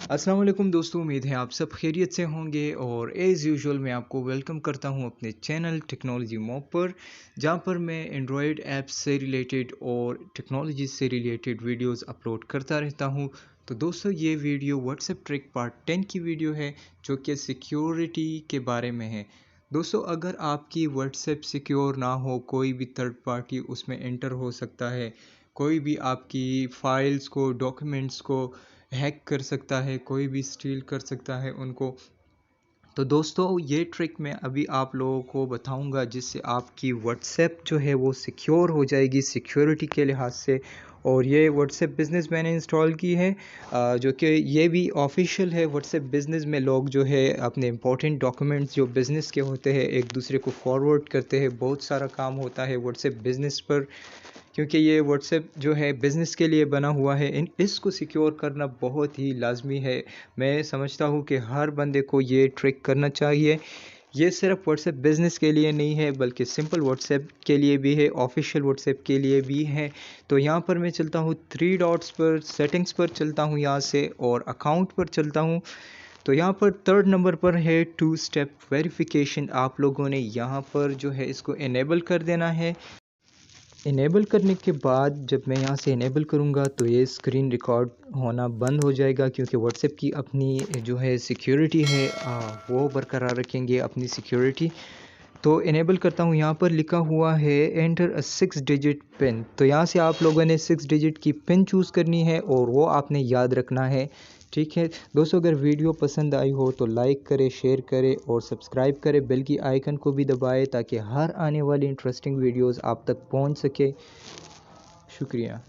अस्सलाम वालेकुम दोस्तों, उम्मीद है आप सब खैरियत से होंगे और एज़ यूजुअल मैं आपको वेलकम करता हूं अपने चैनल टेक्नोलॉजी मॉब पर, जहां पर मैं एंड्रॉयड ऐप्स से रिलेटेड और टेक्नोलॉजी से रिलेटेड वीडियोस अपलोड करता रहता हूं। तो दोस्तों, ये वीडियो व्हाट्सएप ट्रिक पार्ट 10 की वीडियो है जो कि सिक्योरिटी के बारे में है। दोस्तों, अगर आपकी व्हाट्सएप सिक्योर ना हो, कोई भी थर्ड पार्टी उसमें एंटर हो सकता है, कोई भी आपकी फाइल्स को, डॉक्यूमेंट्स को हैक कर सकता है, कोई भी स्टील कर सकता है उनको। तो दोस्तों, ये ट्रिक मैं अभी आप लोगों को बताऊंगा जिससे आपकी व्हाट्सएप जो है वो सिक्योर हो जाएगी सिक्योरिटी के लिहाज से। और ये व्हाट्सएप बिज़नेस मैंने इंस्टॉल की है, जो कि ये भी ऑफिशियल है। व्हाट्सएप बिज़नेस में लोग जो है अपने इंपॉर्टेंट डॉक्यूमेंट्स जो बिज़नेस के होते हैं एक दूसरे को फॉरवर्ड करते हैं। बहुत सारा काम होता है व्हाट्सएप बिज़नेस पर, क्योंकि ये व्हाट्सएप जो है बिज़नेस के लिए बना हुआ है। इसको सिक्योर करना बहुत ही लाजमी है। मैं समझता हूँ कि हर बंदे को ये ट्रिक करना चाहिए। ये सिर्फ व्हाट्सएप बिज़नेस के लिए नहीं है बल्कि सिंपल व्हाट्सएप के लिए भी है, ऑफिशियल व्हाट्सएप के लिए भी है। तो यहाँ पर मैं चलता हूँ थ्री डॉट्स पर, सेटिंग्स पर चलता हूँ यहाँ से और अकाउंट पर चलता हूँ। तो यहाँ पर थर्ड नंबर पर है टू स्टेप वेरिफिकेशन। आप लोगों ने यहाँ पर जो है इसको इनेबल कर देना है। इनेबल करने के बाद जब मैं यहाँ से इनेबल करूँगा तो ये स्क्रीन रिकॉर्ड होना बंद हो जाएगा, क्योंकि व्हाट्सएप की अपनी जो है सिक्योरिटी है, वो बरकरार रखेंगे अपनी सिक्योरिटी। तो इनेबल करता हूँ। यहाँ पर लिखा हुआ है एंटर अ 6 डिजिट पिन। तो यहाँ से आप लोगों ने 6 डिजिट की पिन चूज़ करनी है और वो आपने याद रखना है। ठीक है दोस्तों, अगर वीडियो पसंद आई हो तो लाइक करें, शेयर करें और सब्सक्राइब करें। बेल की आइकन को भी दबाएं ताकि हर आने वाली इंटरेस्टिंग वीडियोस आप तक पहुंच सके। शुक्रिया।